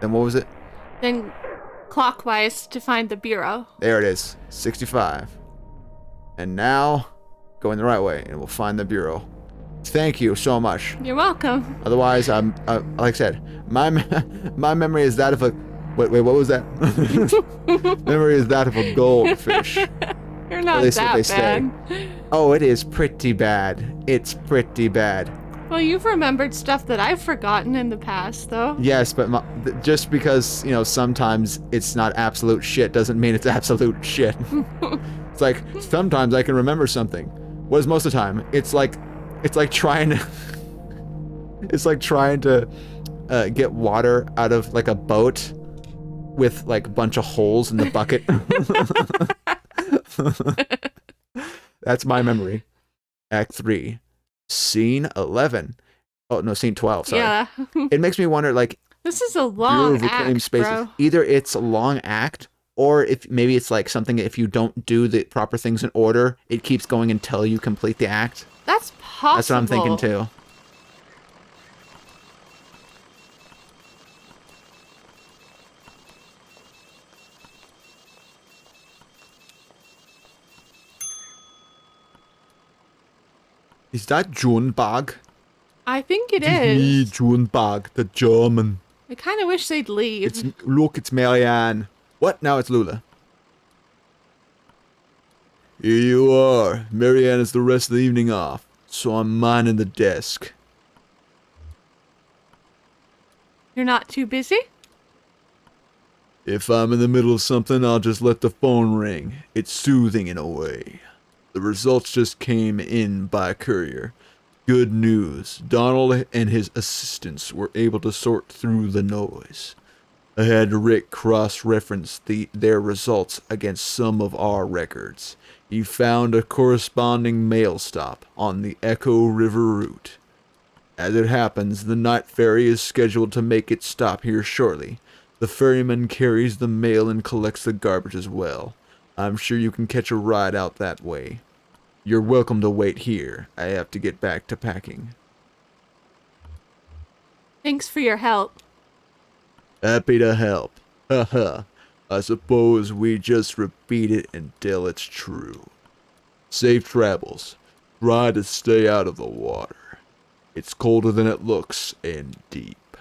Then what was it? Then clockwise to find the bureau. There it is. 65. And now, going the right way, and we'll find the bureau. Thank you so much. You're welcome. Otherwise, like I said, my memory is that of a... Wait, what was that? Memory is that of a goldfish. You're not least what that they bad. Oh, it is pretty bad. It's pretty bad. Well, you've remembered stuff that I've forgotten in the past, though. Yes, but just because, sometimes it's not absolute shit doesn't mean it's absolute shit. It's like, sometimes I can remember something. Whereas most of the time, it's like trying to... It's like trying to get water out of, like, a boat with, like, a bunch of holes in the bucket. That's my memory. Act 3. Scene 11. Oh, no, scene 12, sorry. Yeah. It makes me wonder, like, This is a Bureau long of Reclaimed act, Spaces. bro. Either it's a long act, or if maybe it's like something if you don't do the proper things in order, it keeps going until you complete the act. That's possible. That's what I'm thinking too. Is that Junebag? I think it Me, is. Junebag, the German. I kind of wish they'd leave. It's Marianne. What? Now it's Lula. Here you are. Marianne has the rest of the evening off, so I'm minding the desk. You're not too busy? If I'm in the middle of something, I'll just let the phone ring. It's soothing in a way. The results just came in by courier. Good news. Donald and his assistants were able to sort through the noise. I had Rick cross-reference their results against some of our records. He found a corresponding mail stop on the Echo River route. As it happens, the night ferry is scheduled to make its stop here shortly. The ferryman carries the mail and collects the garbage as well. I'm sure you can catch a ride out that way. You're welcome to wait here. I have to get back to packing. Thanks for your help. Happy to help. Haha. I suppose we just repeat it until it's true. Safe travels. Try to stay out of the water. It's colder than it looks and deep.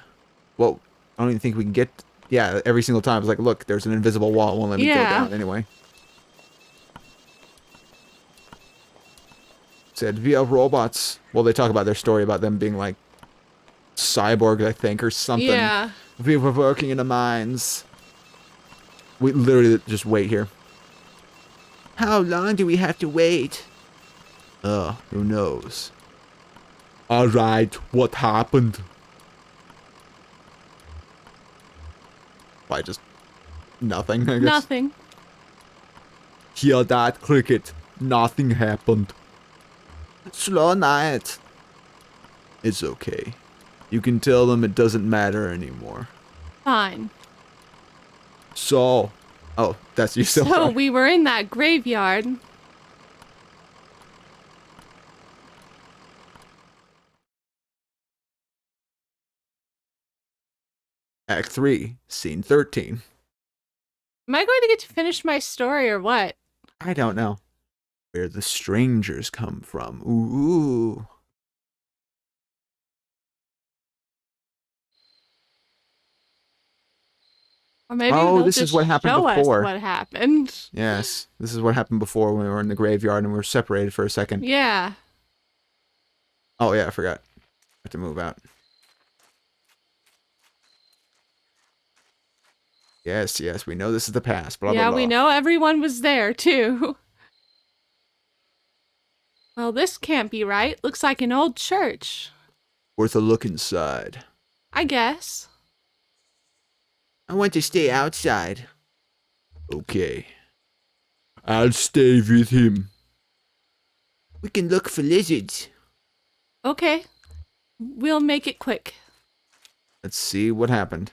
Well, I don't even think we can get... Yeah, every single time it's like, look, there's an invisible wall. It won't let me go down anyway. Said via robots. Well, they talk about their story about them being like cyborgs, I think, or something. Yeah. We were working in the mines. We literally just wait here. How long do we have to wait? Who knows? Alright, what happened? Why, just nothing, I guess. Nothing. Hear that, Cricket? Nothing happened. Slow night. It's okay. You can tell them it doesn't matter anymore. Fine. So, oh, that's you still. So we were in that graveyard. Act 3, Scene 13. Am I going to get to finish my story or what? I don't know. Where the strangers come from. Ooh. Or maybe Oh, they'll this is just what happened show us before. what happened. Yes, this is what happened before when we were in the graveyard and we were separated for a second. Yeah. Oh yeah, I forgot. I have to move out. Yes, we know this is the past. Blah, Yeah, blah, blah. we know everyone was there, too. Well, this can't be right. Looks like an old church. Worth a look inside. I guess. I want to stay outside. Okay. I'll stay with him. We can look for lizards. Okay. We'll make it quick. Let's see what happened.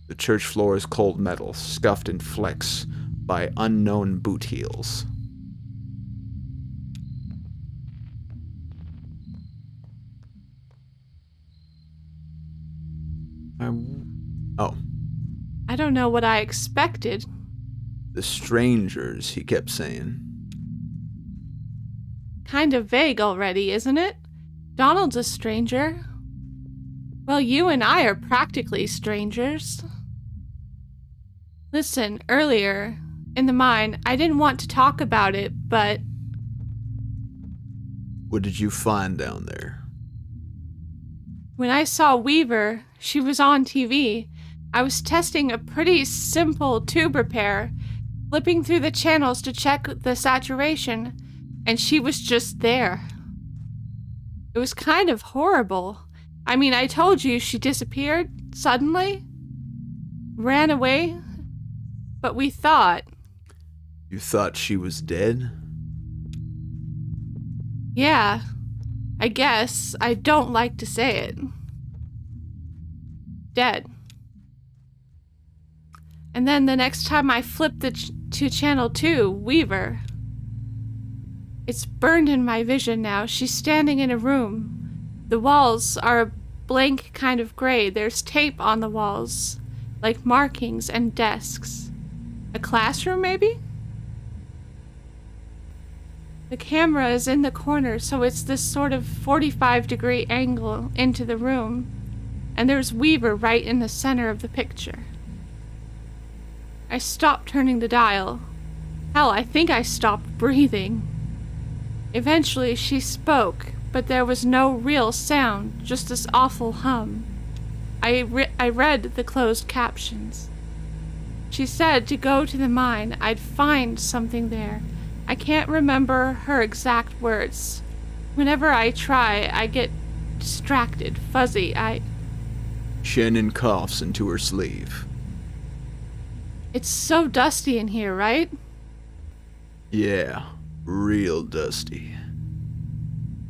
The church floor is cold metal, scuffed in flecks. by unknown boot heels. Oh, I don't know what I expected. the strangers, he kept saying. Kind of vague already, isn't it? Donald's a stranger. Well, you and I are practically strangers. Listen, earlier, in the mine, I didn't want to talk about it, but What did you find down there? when I saw Weaver, she was on TV. I was testing a pretty simple tube repair, flipping through the channels to check the saturation, and she was just there. It was kind of horrible. I mean, I told you she disappeared suddenly, ran away, but we thought, You thought she was dead? yeah, I guess I don't like to say it. Dead. And then the next time I flipped to channel 2, Weaver. It's burned in my vision now. She's standing in a room. The walls are a blank kind of gray. There's tape on the walls, like markings and desks. A classroom, maybe? The camera is in the corner, so it's this sort of 45-degree angle into the room. And there's Weaver right in the center of the picture. I stopped turning the dial. Hell, I think I stopped breathing. Eventually, she spoke, but there was no real sound, just this awful hum. I read the closed captions. She said to go to the mine, I'd find something there. I can't remember her exact words. Whenever I try, I get distracted, fuzzy. Shannon coughs into her sleeve. It's so dusty in here, right? Yeah, real dusty.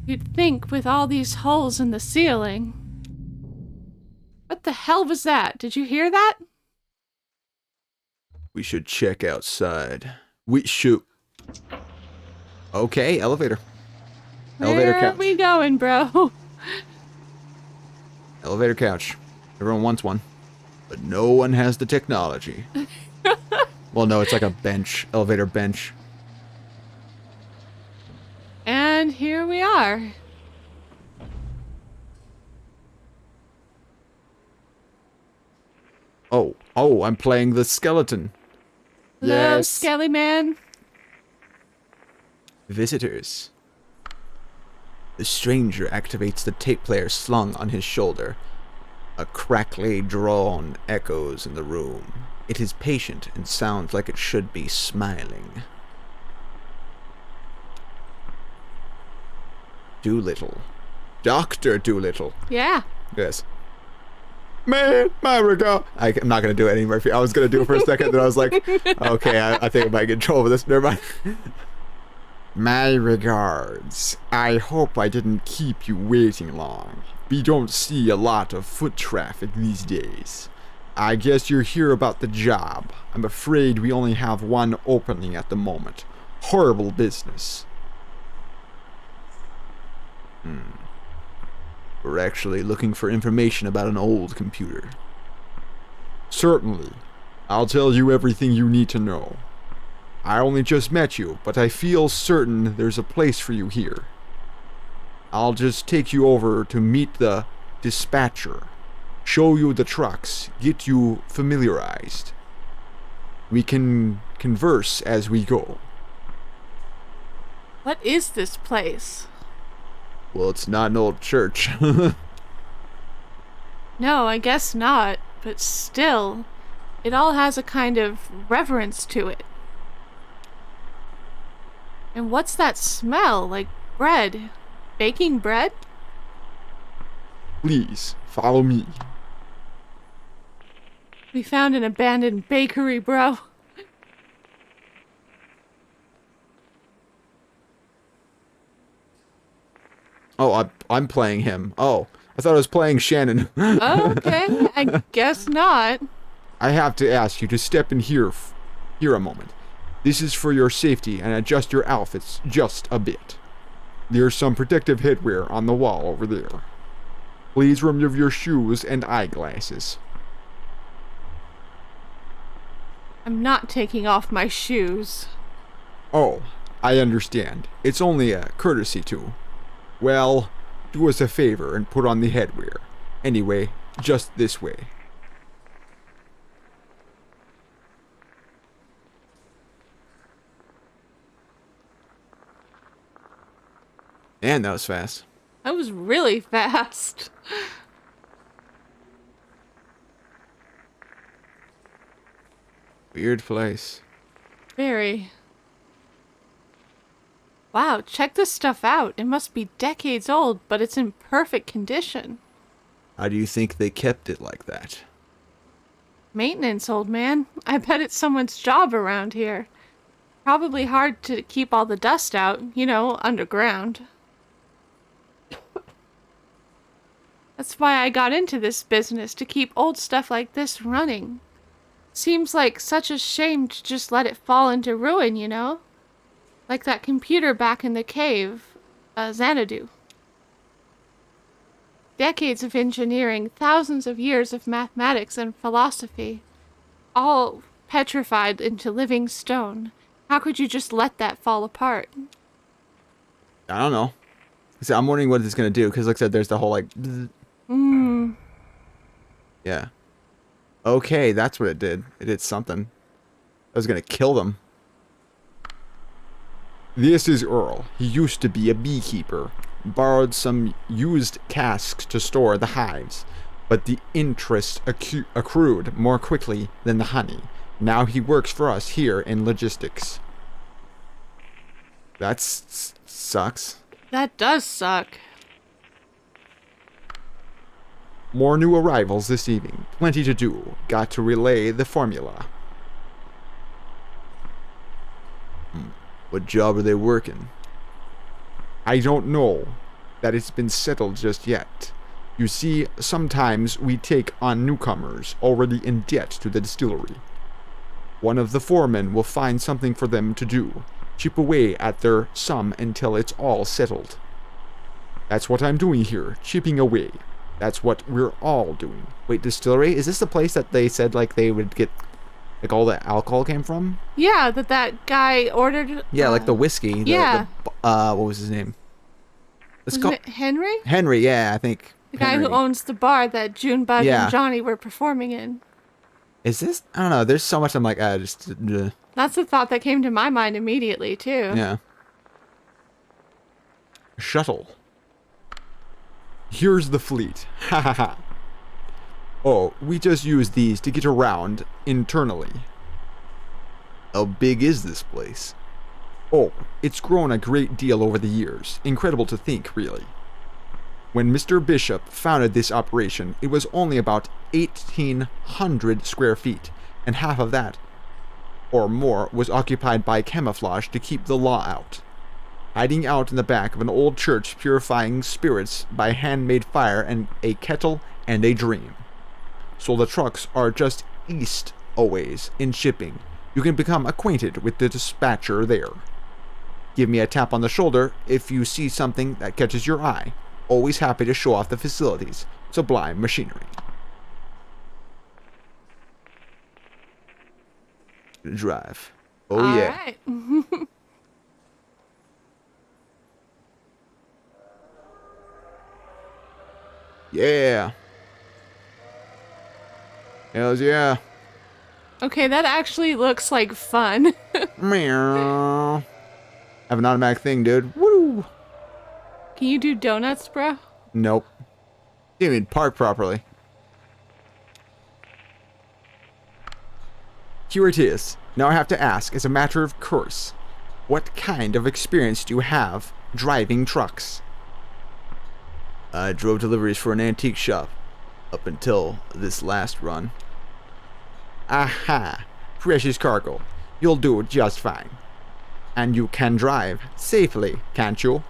You'd think with all these holes in the ceiling. What the hell was that? Did you hear that? We should check outside. We should. Okay, elevator. Elevator Where couch. are we going, bro? Elevator couch. Everyone wants one. But no one has the technology. Well, no, it's like a bench. Elevator bench. And here we are. Oh, I'm playing the skeleton. Hello, Yes. Skelly Man. Visitors. The stranger activates the tape player slung on his shoulder. A crackly drone echoes in the room. It is patient and sounds like it should be smiling. Doolittle. Dr. Doolittle. Yeah. Yes. Man, my regard. I'm not going to do it anymore. I was going to do it for a second, then I was like, okay, I think I might get in trouble with this. Never mind. My regards. I hope I didn't keep you waiting long. We don't see a lot of foot traffic these days. I guess you're here about the job. I'm afraid we only have one opening at the moment. Horrible business. We're actually looking for information about an old computer. Certainly. I'll tell you everything you need to know. I only just met you, but I feel certain there's a place for you here. I'll just take you over to meet the dispatcher, show you the trucks, get you familiarized. We can converse as we go. What is this place? Well, it's not an old church. No, I guess not. But still, it all has a kind of reverence to it. And what's that smell? Like bread? Baking bread? Please, follow me. We found an abandoned bakery, bro. Oh, I'm playing him. Oh, I thought I was playing Shannon. Okay, I guess not. I have to ask you to step in here a moment. This is for your safety and adjust your outfits just a bit. There's some protective headwear on the wall over there. Please remove your shoes and eyeglasses. I'm not taking off my shoes. Oh, I understand. It's only a courtesy tool. Well, do us a favor and put on the headwear. Anyway, just this way. Man, that was fast. That was really fast. Weird place. Very. Wow, check this stuff out. It must be decades old, but it's in perfect condition. How do you think they kept it like that? Maintenance, old man. I bet it's someone's job around here. Probably hard to keep all the dust out, you know, underground. That's why I got into this business, to keep old stuff like this running. Seems like such a shame to just let it fall into ruin, you know? Like that computer back in the cave, Xanadu. Decades of engineering, thousands of years of mathematics and philosophy, all petrified into living stone. How could you just let that fall apart? I don't know. So I'm wondering what it's gonna do, because like I said, there's the whole like... bzz. Yeah. Okay, that's what it did. It did something. I was gonna kill them. This is Earl. He used to be a beekeeper. Borrowed some used casks to store the hives, but the interest accrued more quickly than the honey. Now he works for us here in logistics. That sucks. That does suck. More new arrivals this evening. Plenty to do. Got to relay the formula. What job are they working? I don't know that it's been settled just yet. You see, sometimes we take on newcomers already in debt to the distillery. One of the foremen will find something for them to do, chip away at their sum until it's all settled. That's what I'm doing here, chipping away. That's what we're all doing. Wait, distillery? Is this the place that they said like they would get like all the alcohol came from? Yeah, that guy ordered... Yeah, like the whiskey. Yeah. What was his name? Wasn't it Henry? Henry, yeah, I think. The guy who owns the bar that Junebug Yeah. and Johnny were performing in. Is this? I don't know. There's so much I'm like, just... That's the thought that came to my mind immediately, too. Yeah. Shuttle. Here's the fleet. Ha ha ha. Oh, we just use these to get around internally. How big is this place? Oh, it's grown a great deal over the years. Incredible to think, really. When Mr. Bishop founded this operation, it was only about 1,800 square feet, and half of that, or more, was occupied by camouflage to keep the law out. Hiding out in the back of an old church purifying spirits by handmade fire and a kettle and a dream. So the trucks are just east a ways in shipping. You can become acquainted with the dispatcher there. Give me a tap on the shoulder if you see something that catches your eye. Always happy to show off the facilities. Sublime machinery. Drive. Oh, All yeah. right. Yeah. Hells yeah. Okay, that actually looks like fun. Meow. Have an automatic thing, dude. Woo! Can you do donuts, bro? Nope. Didn't even park properly. Here it is. Now I have to ask, as a matter of course, what kind of experience do you have driving trucks? I drove deliveries for an antique shop up until this last run. Aha! Precious cargo. You'll do just fine. And you can drive safely, can't you?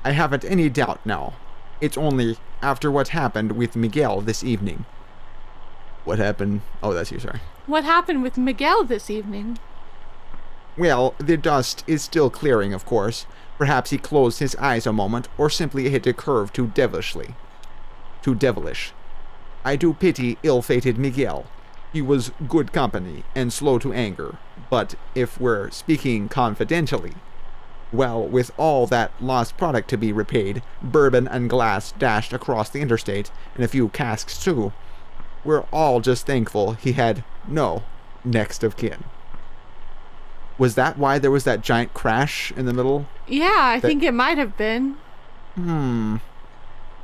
I haven't any doubt now. It's only after what happened with Miguel this evening. What happened? Oh, that's you, sorry. What happened with Miguel this evening? Well, the dust is still clearing, of course. Perhaps he closed his eyes a moment, or simply hit a curve too devilish. I do pity ill-fated Miguel. He was good company and slow to anger. But if we're speaking confidentially, well, with all that lost product to be repaid, bourbon and glass dashed across the interstate, and a few casks too, we're all just thankful he had no next of kin. Was that why there was that giant crash in the middle? Yeah, I think it might have been.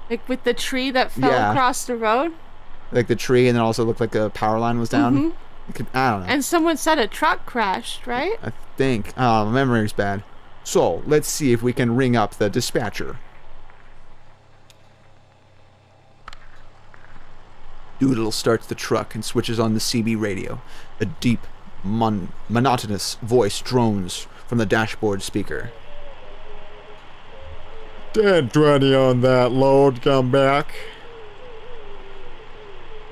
Like with the tree that fell across the road. Like the tree, and it also looked like a power line was down. I don't know. And someone said a truck crashed, right? I think. My memory's bad. So, let's see if we can ring up the dispatcher. Doolittle starts the truck and switches on the CB radio. A deep, monotonous voice drones from the dashboard speaker. 1020 on that load, come back.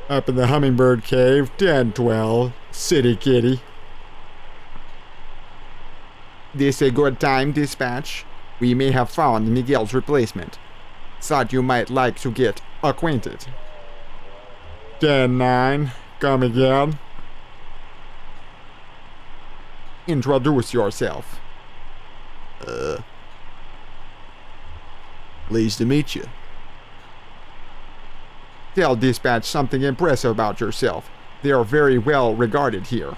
Up in the Hummingbird Cave, 1012, City Kitty. This a good time, dispatch? We may have found Miguel's replacement. Thought you might like to get acquainted. 10-9, come again. Introduce yourself. Pleased to meet you. Tell dispatch something impressive about yourself. They are very well regarded here.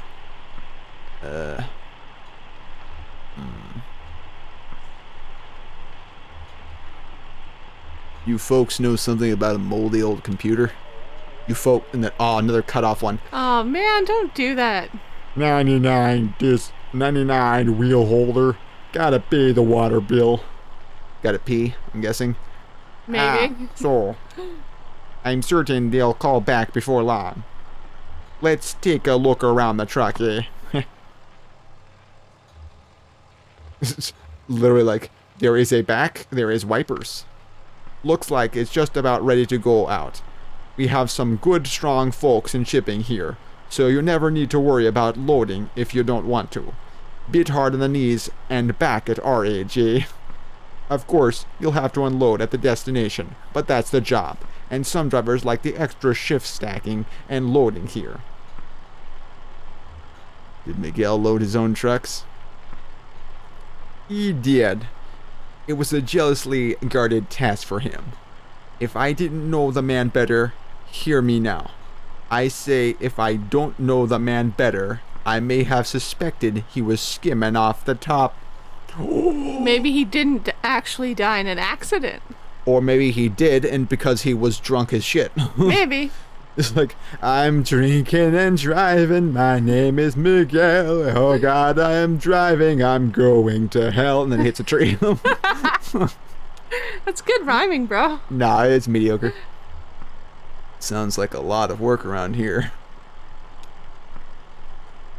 You folks know something about a moldy old computer? You folk in the another cutoff one. Oh man, don't do that. 99 wheel holder. Gotta pay the water bill. Gotta pee, I'm guessing. Maybe. So, I'm certain they'll call back before long. Let's take a look around the truck, eh? Literally like, There is a back, there is wipers. Looks like it's just about ready to go out. We have some good, strong folks in shipping here, so you never need to worry about loading if you don't want to. Bit hard on the knees and back at our age, eh? Of course, you'll have to unload at the destination, but that's the job, and some drivers like the extra shift stacking and loading here. did Miguel load his own trucks? He did. It was a jealously guarded task for him. If I didn't know the man better, hear me now. I say if I don't know the man better, I may have suspected he was skimming off the top. Maybe he didn't actually die in an accident. Or maybe he did, and because he was drunk as shit. Maybe. It's like, I'm drinking and driving, my name is Miguel, oh God, I am driving, I'm going to hell, and then he hits a tree. That's good rhyming, bro. Nah, it's mediocre. Sounds like a lot of work around here.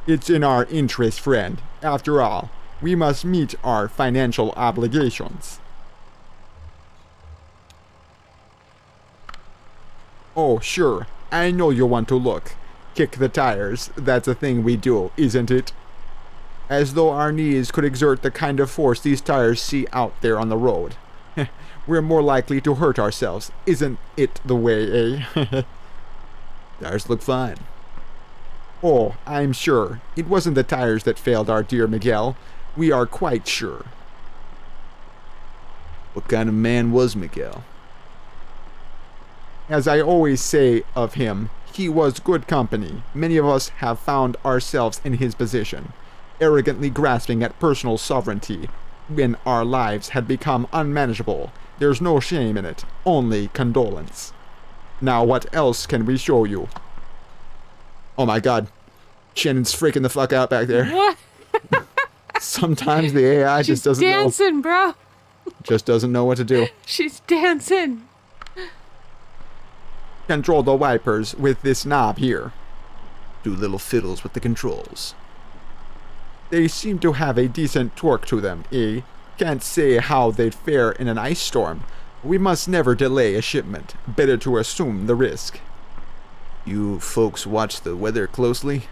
It's in our interest, friend. After all, we must meet our financial obligations. Oh, sure. I know you want to look. Kick the tires. That's a thing we do, isn't it? As though our knees could exert the kind of force these tires see out there on the road. We're more likely to hurt ourselves. Isn't it the way, eh? Tires look fine. Oh, I'm sure. It wasn't the tires that failed our dear Miguel. We are quite sure. What kind of man was Miguel? As I always say of him, he was good company. Many of us have found ourselves in his position, arrogantly grasping at personal sovereignty when our lives had become unmanageable. There's no shame in it, only condolence. Now what else can we show you? Oh my god. Shannon's freaking the fuck out back there. What? Sometimes the AI She's just doesn't know. dancing, bro. Just doesn't know what to do. She's dancing. Control the wipers with this knob here. Do little fiddles with the controls. They seem to have a decent torque to them, eh? Can't say how they'd fare in an ice storm. We must never delay a shipment. Better to assume the risk. You folks watch the weather closely?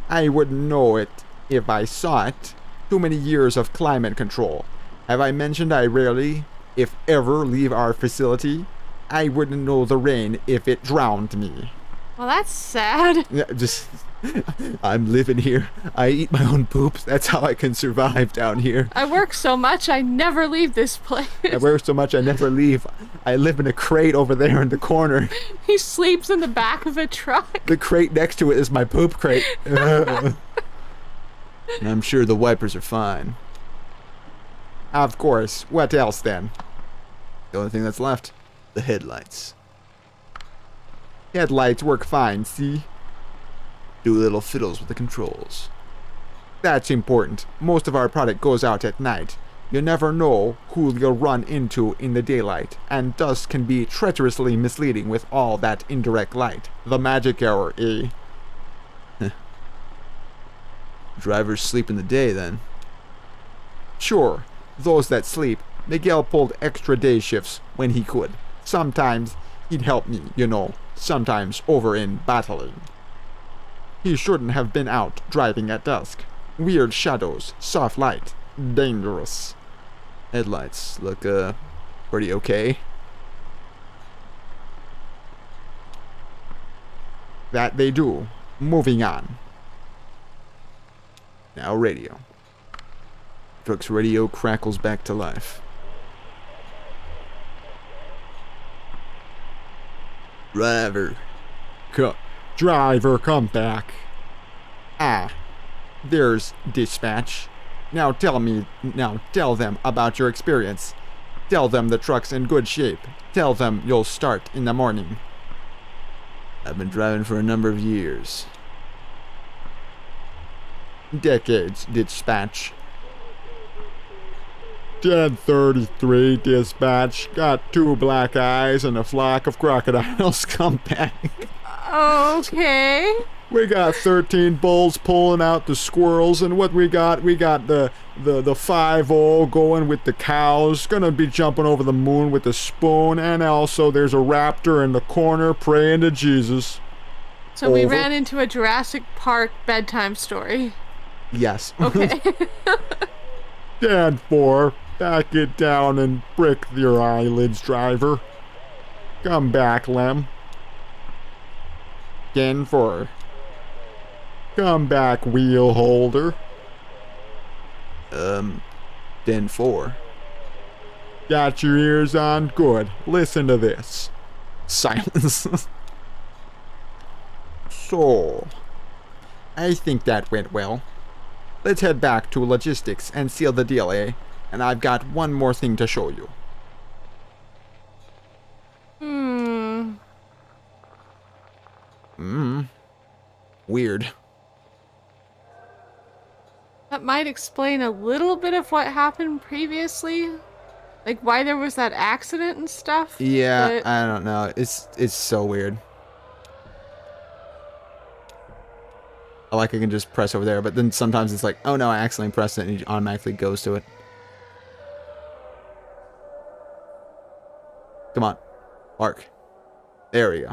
I wouldn't know it if I saw it. Too many years of climate control. Have I mentioned I rarely, if ever, leave our facility? I wouldn't know the rain if it drowned me. Well, that's sad. Yeah, just I'm living here. I eat my own poops. That's how I can survive down here. I work so much, I never leave this place. I work so much I never leave. I live in a crate over there in the corner. He sleeps in the back of a truck. The crate next to it is my poop crate. And I'm sure the wipers are fine. Of course. What else then? The only thing that's left, the headlights. Headlights work fine, see? Do little fiddles with the controls. That's important. Most of our product goes out at night. You never know who you'll run into in the daylight, and dusk can be treacherously misleading with all that indirect light. The magic hour, eh? Drivers sleep in the day then. Sure, those that sleep. Miguel pulled extra day shifts when he could. Sometimes he'd help me, you know, sometimes over in battling. He shouldn't have been out driving at dusk. Weird shadows, soft light, dangerous. Headlights look, pretty okay. That they do. Moving on. Now radio. Truck's radio crackles back to life. Driver. Driver, come back. Ah, there's dispatch. Now tell them about your experience. Tell them the truck's in good shape. Tell them you'll start in the morning. I've been driving for a number of years. Decades, dispatch. 1033, dispatch. Got 2 black eyes and a flock of crocodiles. Come back. Okay. We got 13 bulls pulling out the squirrels, and what we got the 5-0 going with the cows, gonna be jumping over the moon with the spoon, and also there's a raptor in the corner praying to Jesus. So we Over. ran into a Jurassic Park bedtime story. Yes. Okay. 10-4, back it down and brick your eyelids, driver. Come back, Lem. 10-4. Come back, wheel holder. 10-4. Got your ears on? Good. Listen to this. Silence. So, I think that went well. Let's head back to logistics and seal the deal, eh? And I've got one more thing to show you. Weird. That might explain a little bit of what happened previously. Like why there was that accident and stuff. Yeah, but- I don't know. It's so weird. I like I can just press over there, but then sometimes it's like, oh no, I accidentally pressed it and it automatically goes to it. Come on. Park. There we go.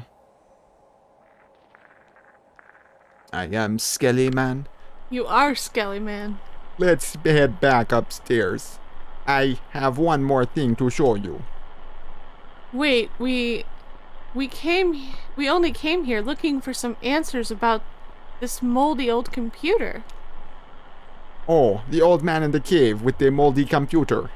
I am Skelly Man. You are Skelly Man. Let's head back upstairs. I have one more thing to show you. Wait, we only came here looking for some answers about this moldy old computer. Oh, the old man in the cave with the moldy computer.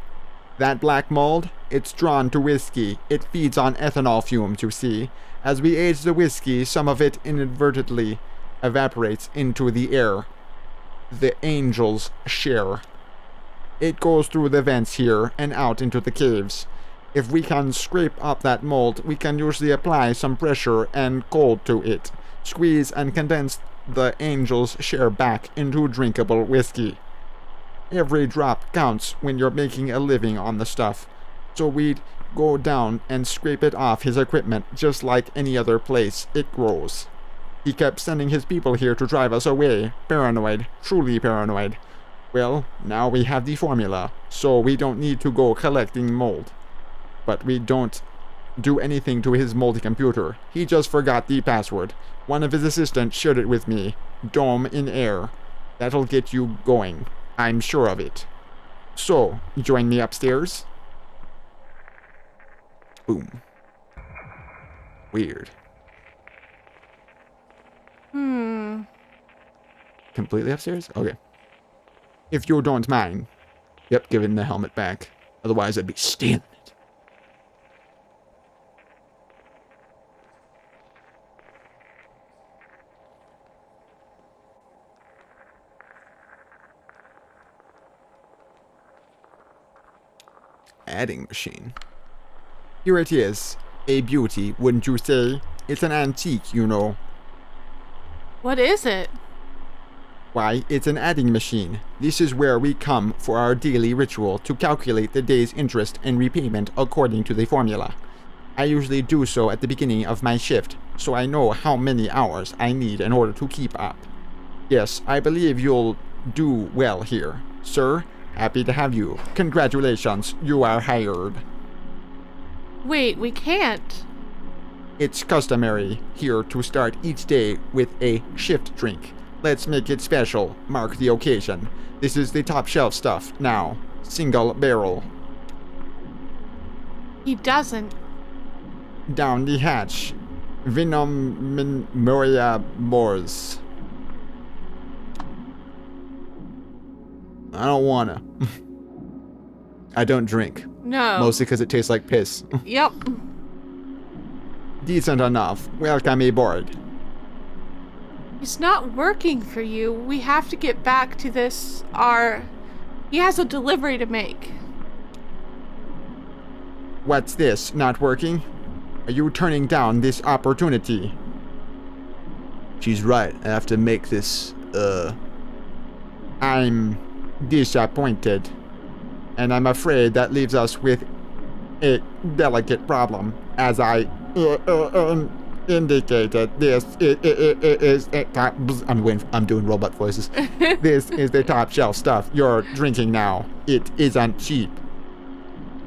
That black mold, it's drawn to whiskey. It feeds on ethanol fumes, you see. As we age the whiskey, some of it inadvertently evaporates into the air. The angels share. It goes through the vents here and out into the caves. If we can scrape up that mold, we can usually apply some pressure and cold to it. Squeeze and condense the angels share back into drinkable whiskey. Every drop counts when you're making a living on the stuff. So we'd go down and scrape it off his equipment just like any other place it grows. He kept sending his people here to drive us away. Paranoid. Truly paranoid. Well, now we have the formula, so we don't need to go collecting mold. But we don't do anything to his moldy computer. He just forgot the password. One of his assistants shared it with me. Dome in air. That'll get you going. I'm sure of it. So, join me upstairs. Boom. Weird. Completely upstairs? Okay. If you don't mind. Yep, giving the helmet back. Otherwise, I'd be stealing it. Adding machine. Here it is. A beauty, wouldn't you say? It's an antique, you know. What is it? Why, it's an adding machine. This is where we come for our daily ritual to calculate the day's interest and repayment according to the formula. I usually do so at the beginning of my shift, so I know how many hours I need in order to keep up. Yes, I believe you'll do well here. Sir, happy to have you. Congratulations, you are hired. Wait, we can't. It's customary here to start each day with a shift drink. Let's make it special, mark the occasion. This is the top shelf stuff now. Single barrel. He doesn't. Down the hatch. Venom Moria Moors. I don't wanna. I don't drink. No. Mostly because it tastes like piss. Yep. Decent enough. Welcome aboard. He's not working for you. We have to get back to this. He has a delivery to make. What's this? Not working? Are you turning down this opportunity? She's right. I have to make this, I'm disappointed. And I'm afraid that leaves us with a delicate problem. As I indicated, this is a top... I'm doing robot voices. This is the top shelf stuff you're drinking now. It isn't cheap.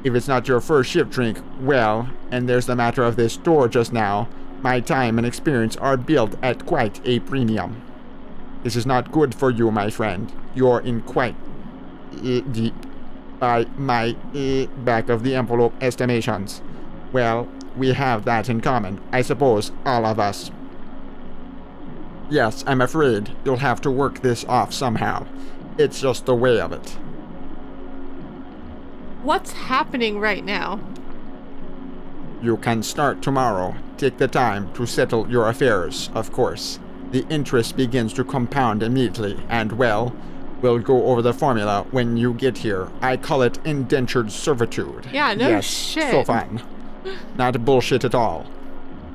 If it's not your first shift drink, well, and there's the matter of this store just now, my time and experience are built at quite a premium. This is not good for you, my friend. You're in quite deep by my back of the envelope estimations. Well, we have that in common, I suppose, all of us. Yes, I'm afraid you'll have to work this off somehow. It's just the way of it. What's happening right now? You can start tomorrow. Take the time to settle your affairs, of course. The interest begins to compound immediately, and well, we'll go over the formula when you get here. I call it indentured servitude. Yeah, no yes, shit. So fun. Not bullshit at all.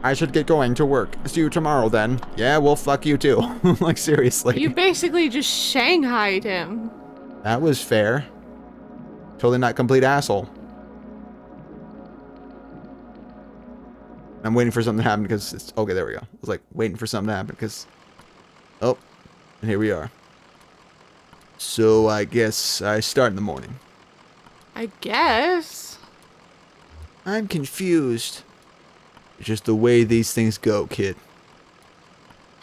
I should get going to work. See you tomorrow then. Yeah, well, fuck you too. Like, seriously. You basically just shanghaied him. That was fair. Totally not complete asshole. I'm waiting for something to happen because it's... Okay, there we go. I was like waiting for something to happen because... Oh, and here we are. So I guess I start in the morning. I guess. I'm confused. It's just the way these things go, kid.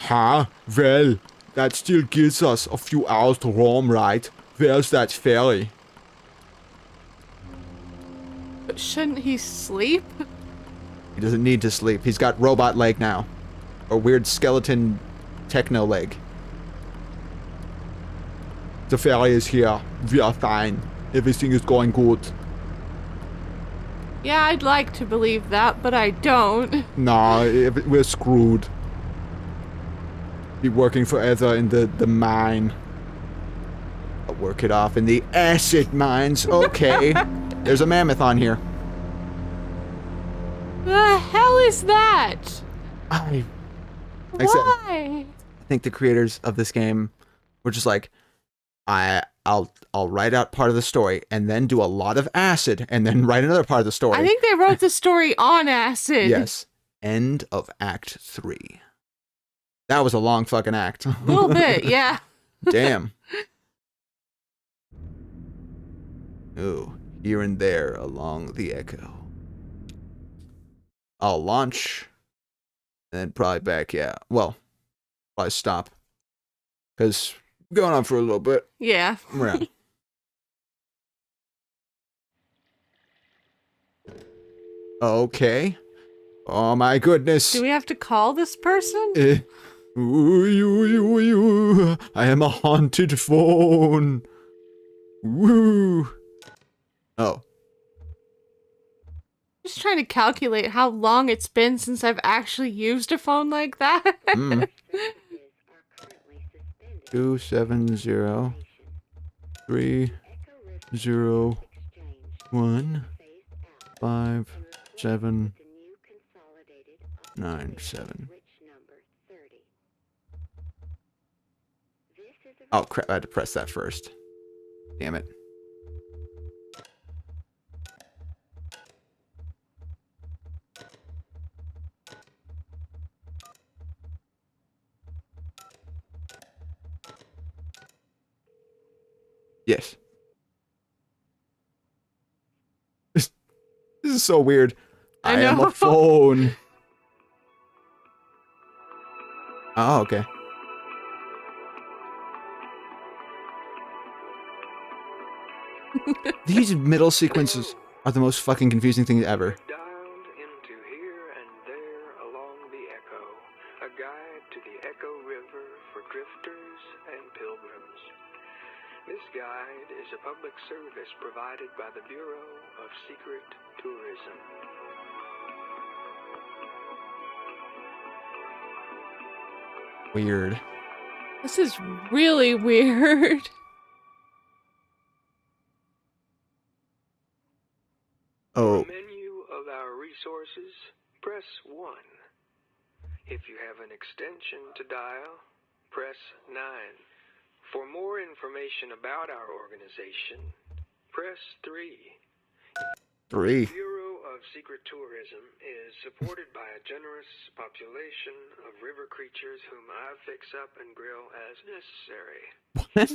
Huh? Well, that still gives us a few hours to roam, right? Where's that ferry? But shouldn't he sleep? He doesn't need to sleep. He's got robot leg now. Or weird skeleton techno leg. The ferry is here. We are fine. Everything is going good. Yeah, I'd like to believe that, but I don't. Nah, we're screwed. Be working forever in the mine. I'll work it off in the acid mines. Okay. There's a mammoth on here. The hell is that? Like I said, Why? I think the creators of this game were just like, I'll write out part of the story and then do a lot of acid and then write another part of the story. I think they wrote the story on acid. Yes. End of Act 3. That was a long fucking act. A little bit, yeah. Damn. Ooh, here and there along the echo. I'll launch, and then probably back, yeah. Well, probably stop. Because going on for a little bit. Yeah. Yeah. Okay. Oh my goodness. Do we have to call this person? Ooh, you. I am a haunted phone. Woo. Oh. Just trying to calculate how long it's been since I've actually used a phone like that. 270 301 5797. Oh crap, I had to press that first. Damn it. Yes. This is so weird. I I am know. a phone. Oh, okay. These middle sequences are the most fucking confusing thing ever. Dialed into here and there along the Echo, a guide to the Echo River for drifters and pilgrims. This guide is a public service provided by the Bureau of Secret Tourism. Weird. This is really weird. Oh. Menu of our resources, press 1. If you have an extension to dial, press 9. For more information about our organization, press 3. 3. Bureau of Secret Tourism is supported by a generous population of river creatures whom I fix up and grill as necessary.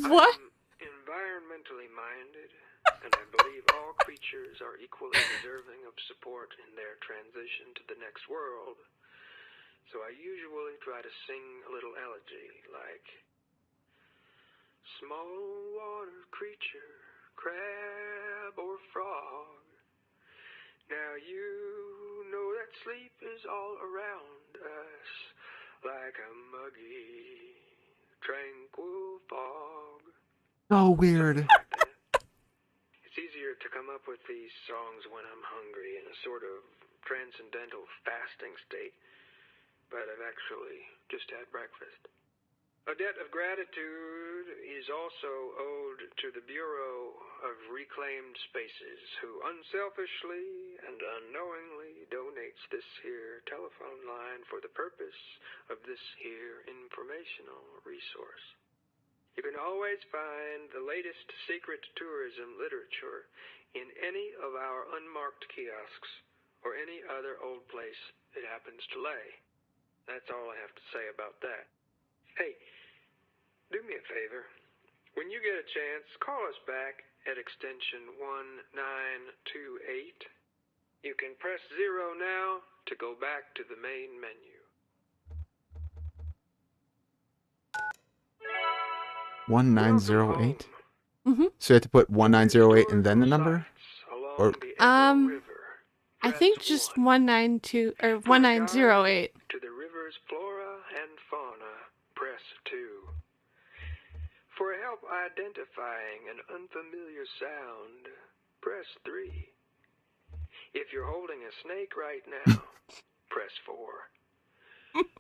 What? I'm environmentally minded, and I believe all creatures are equally deserving of support in their transition to the next world. So I usually try to sing a little elegy like, small water creature, crab or frog. Now you know that sleep is all around us, like a muggy, tranquil fog. So weird. Like that. It's easier to come up with these songs when I'm hungry in a sort of transcendental fasting state, but I've actually just had breakfast. A debt of gratitude is also owed to the Bureau of Reclaimed Spaces, who unselfishly and unknowingly donates this here telephone line for the purpose of this here informational resource. You can always find the latest secret tourism literature in any of our unmarked kiosks or any other old place it happens to lay. That's all I have to say about that. Hey, do me a favor. When you get a chance, call us back at extension 1928. You can press 0 now to go back to the main menu. 1908. Mm-hmm. So you have to put 1908 and then the number? Or I think just 192 or 1908. To the river's flora and fauna, press 2. For help identifying an unfamiliar sound, press 3. If you're holding a snake right now, press 4.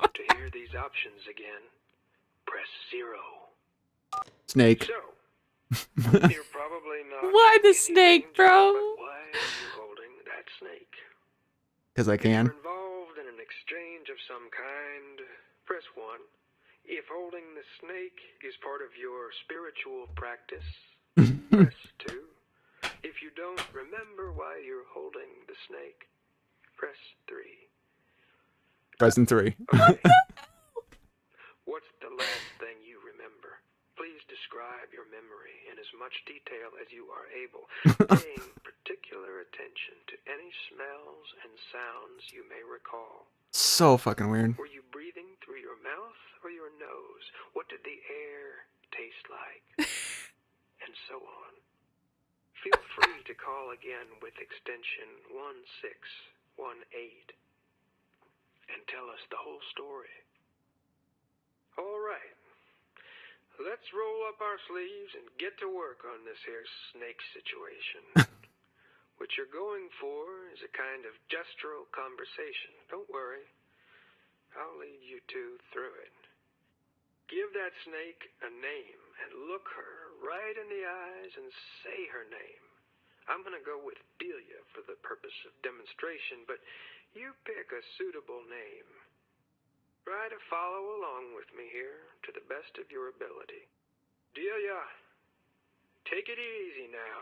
To hear these options again, press 0. Snake. So, you're probably not. Why the in any snake, danger, bro? But why are you holding that snake? Because I If can. you're involved in an exchange of some kind, press 1. If holding the snake is part of your spiritual practice, press 2. If you don't remember why you're holding the snake, press 3. Present 3. Okay. What's the last thing you remember? Please describe your memory in as much detail as you are able, paying particular attention to any smells and sounds you may recall. So fucking weird. Were you breathing through your mouth or your nose? What did the air taste like, and so on. Feel free to call again with extension 1618 and tell us the whole story. All right. Let's roll up our sleeves and get to work on this here snake situation. What you're going for is a kind of gestural conversation. Don't worry. I'll lead you two through it. Give that snake a name and look her right in the eyes and say her name. I'm going to go with Delia for the purpose of demonstration, but you pick a suitable name. Try to follow along with me here to the best of your ability. Delia, take it easy now.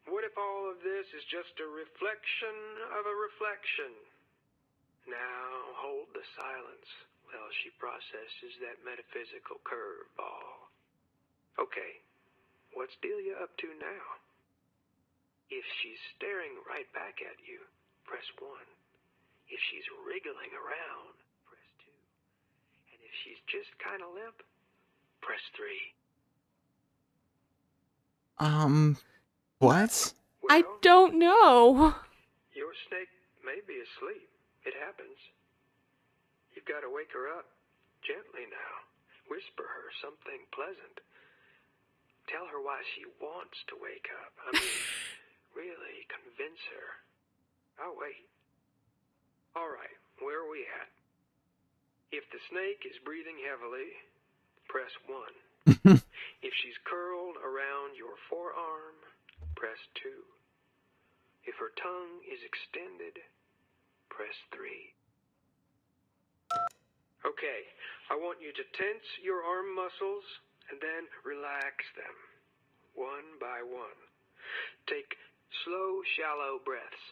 What if all of this is just a reflection of a reflection? Now hold the silence while she processes that metaphysical curveball. Okay, what's Delia up to now? If she's staring right back at you, press 1. If she's wriggling around, press 2. And if she's just kind of limp, press 3. What? I Well, don't know. your snake may be asleep. It happens. You've got to wake her up gently now. Whisper her something pleasant. Tell her why she wants to wake up. I mean, really convince her. I'll wait. All right, where are we at? If the snake is breathing heavily, press 1. If she's curled around your forearm, press 2. If her tongue is extended, press 3. Okay, I want you to tense your arm muscles and then relax them, one by one. Take slow, shallow breaths.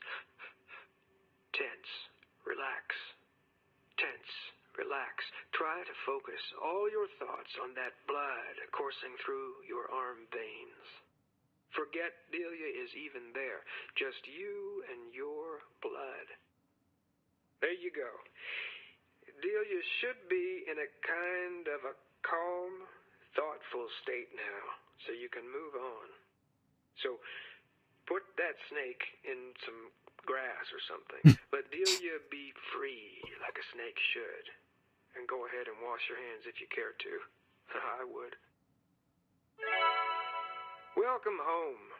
Tense, relax, tense, relax. Try to focus all your thoughts on that blood coursing through your arm veins. Forget Delia is even there, just you and your blood. There you go. Delia should be in a kind of a calm, thoughtful state now, so you can move on. So, put that snake in some grass or something. Let Delia be free, like a snake should. And go ahead and wash your hands if you care to. I would. Welcome home.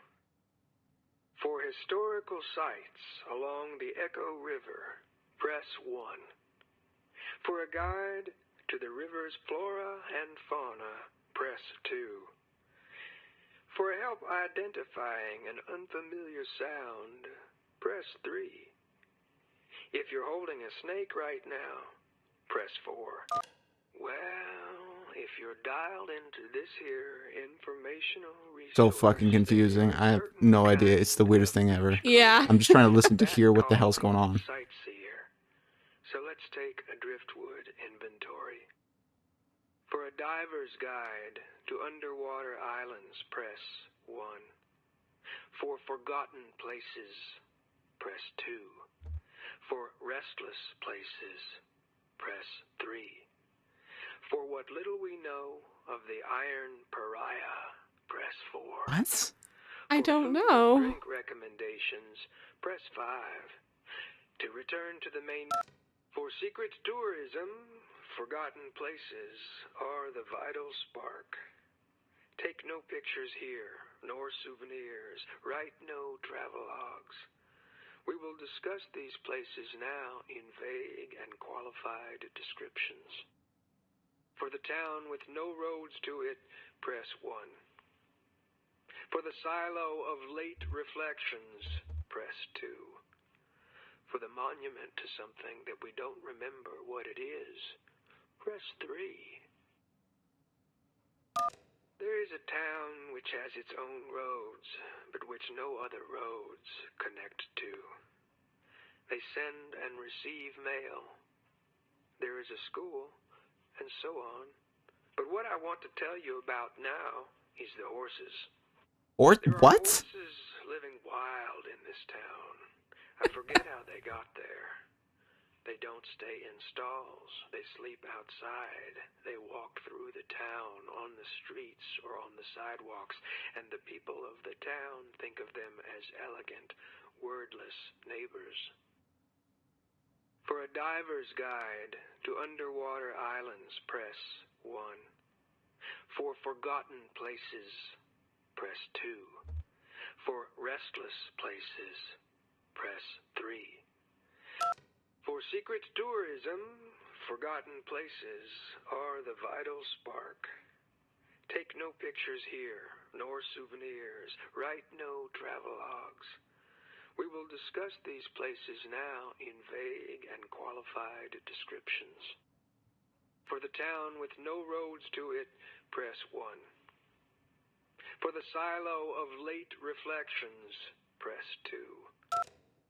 For historical sites along the Echo River, press 1. For a guide to the river's flora and fauna, press 2. For help identifying an unfamiliar sound, press 3. If you're holding a snake right now, press 4. Well, if you're dialed into this here informational resource... So fucking confusing. I have no idea. It's the weirdest thing ever. Yeah. I'm just trying to listen to hear what the hell's going on. Sightseer. So let's take a driftwood inventory. For a diver's guide to underwater islands, press 1. For forgotten places, press 2. For restless places, press 3. For what little we know of the Iron Pariah, press 4. What? I For don't food and know. drink recommendations, press 5. To return to the main... For secret tourism, forgotten places are the vital spark. Take no pictures here, nor souvenirs. Write no travelogues. We will discuss these places now in vague and qualified descriptions. For the town with no roads to it, press 1. For the silo of late reflections, press 2. For the monument to something that we don't remember what it is, press 3. There is a town which has its own roads, but which no other roads connect to. They send and receive mail. There is a school, and so on. But what I want to tell you about now is the horses. Or There are what? horses living wild in this town. I forget how they got there. They don't stay in stalls. They sleep outside. They walk through the town, on the streets, or on the sidewalks, and the people of the town think of them as elegant, wordless neighbors. For a diver's guide to underwater islands, press 1. For forgotten places, press 2. For restless places, press 3. For secret tourism, forgotten places are the vital spark. Take no pictures here, nor souvenirs. Write no travelogues. We will discuss these places now in vague and qualified descriptions. For the town with no roads to it, press 1. For the silo of late reflections, press 2.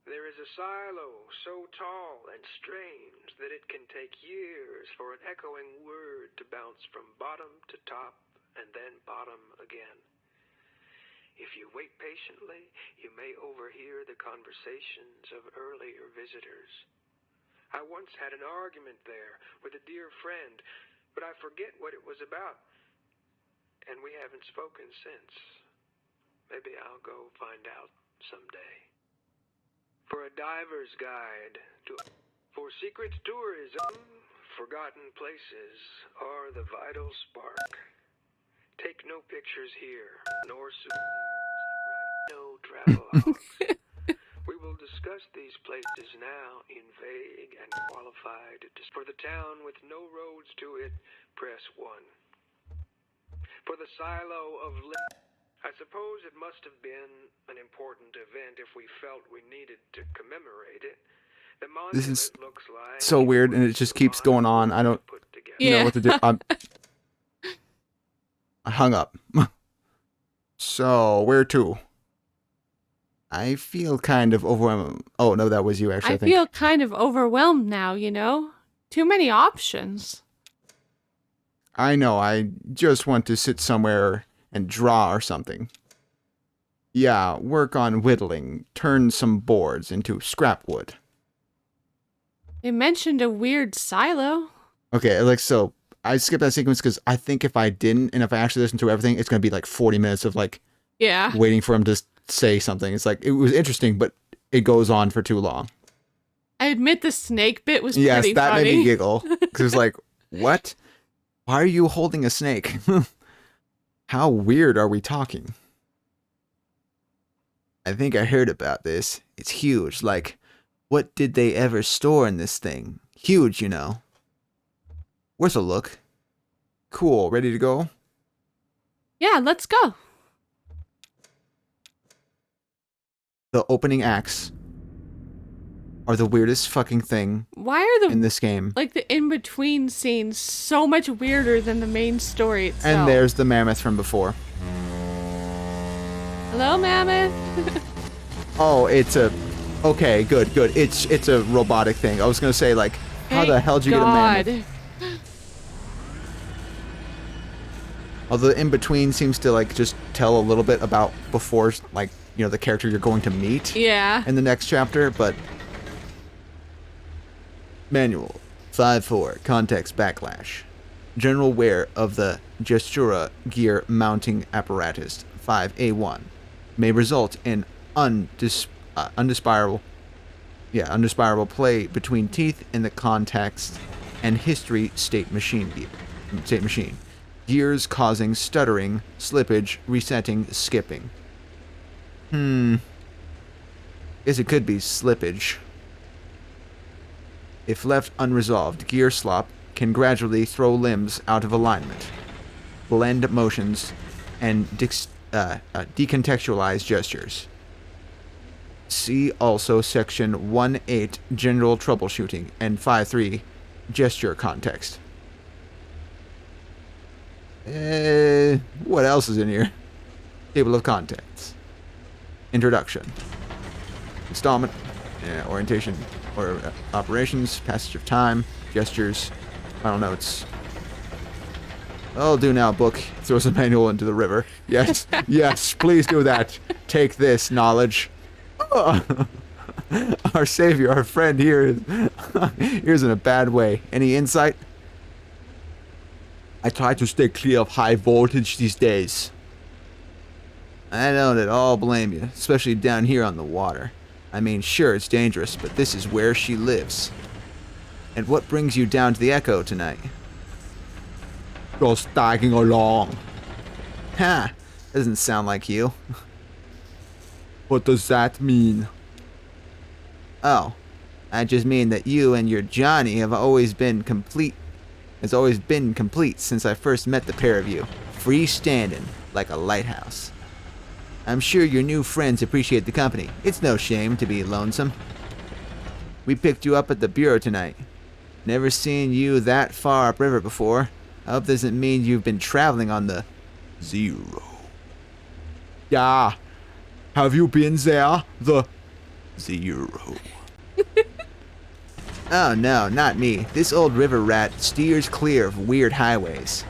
There is a silo so tall and strange that it can take years for an echoing word to bounce from bottom to top and then bottom again. If you wait patiently, you may overhear the conversations of earlier visitors. I once had an argument there with a dear friend, but I forget what it was about, and we haven't spoken since. Maybe I'll go find out someday. For a diver's guide to... For secret tourism, forgotten places are the vital spark. Take no pictures here, nor souvenirs. Write no travelogues. We will discuss these places now in vague and qualified. For the town with no roads to it, press 1. For the silo of... I suppose it must have been an important event if we felt we needed to commemorate it. The This is monument looks like so weird, and it just keeps going on. I don't put together. Yeah. know what to do. I hung up. So, where to? I feel kind of overwhelmed. Oh, no, that was you, actually, I I think. feel kind of overwhelmed now, you know? Too many options. I know, I just want to sit somewhere and draw or something. Yeah, work on whittling, turn some boards into scrap wood. They mentioned a weird silo. Okay, like, so, I skipped that sequence because I think if I didn't, and if I actually listened to everything, it's going to be like 40 minutes of, like, Yeah. waiting for him to say something. It's like, it was interesting, but it goes on for too long. I admit the snake bit was Yes, pretty that funny. made me giggle. Because it was like, what? Why are you holding a snake? How weird are we talking? I think I heard about this. It's huge. Like, what did they ever store in this thing? Huge, you know. Worth a look. Cool, ready to go? Yeah, let's go. The opening acts are the weirdest fucking thing Why are in the this game. like the in-between scenes so much weirder than the main story itself? And there's the mammoth from before. Hello, Mammoth. Oh, it's a... Okay, good. It's a robotic thing. I was going to say, like, how the hell did you get a mammoth? Although the in-between seems to, like, just tell a little bit about before, like, you know, the character you're going to meet Yeah. in the next chapter, but... Manual 5.4 Context Backlash. General wear of the Gestura gear mounting apparatus 5A1 may result in undesirable play between teeth in the context and history state machine. Gears causing stuttering, slippage, resetting, skipping. Guess it could be slippage. If left unresolved, gear slop can gradually throw limbs out of alignment, blend motions, and decontextualize gestures. See also Section 1.8 General Troubleshooting and 5.3 Gesture Context. What else is in here? Table of contents. Introduction. Installment. Orientation or operations. Passage of time. Gestures. Final notes. I'll do now, book. Throws the manual into the river. Yes, yes, please do that. Take this knowledge. Our savior, our friend here is here's in a bad way. Any insight? I try to stay clear of high voltage these days. I don't at all blame you, especially down here on the water. I mean, sure, it's dangerous, but this is where she lives. And what brings you down to the Echo tonight? Just tagging along. Ha! Doesn't sound like you. What does that mean? Oh, I just mean that you and your Johnny have always been complete. Has always been complete since I first met the pair of you, freestanding like a lighthouse. I'm sure your new friends appreciate the company. It's no shame to be lonesome. We picked you up at the bureau tonight. Never seen you that far upriver before. I hope doesn't mean you've been traveling on the Zero. Yeah. Have you been there? The Zero. Oh no, not me. This old river rat steers clear of weird highways.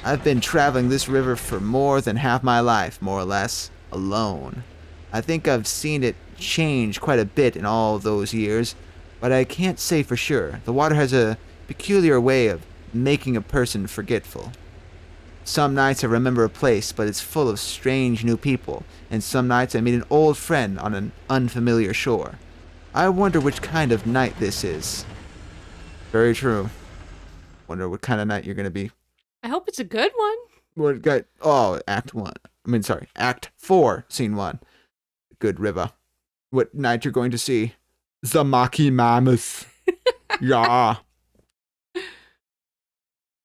I've been traveling this river for more than half my life, more or less, alone. I think I've seen it change quite a bit in all those years, but I can't say for sure. The water has a peculiar way of making a person forgetful. Some nights I remember a place, but it's full of strange new people, and some nights I meet an old friend on an unfamiliar shore. I wonder which kind of night this is. Very true. Wonder what kind of night you're gonna be. I hope it's a good one. What got? Oh, Act 4, Scene 1. Good river. What night you're going to see? the Maki Mammoth. Yeah.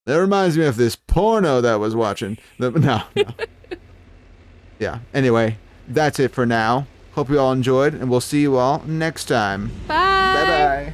That reminds me of this porno that I was watching. No. Yeah. Anyway, that's it for now. Hope you all enjoyed, and we'll see you all next time. Bye. Bye-bye.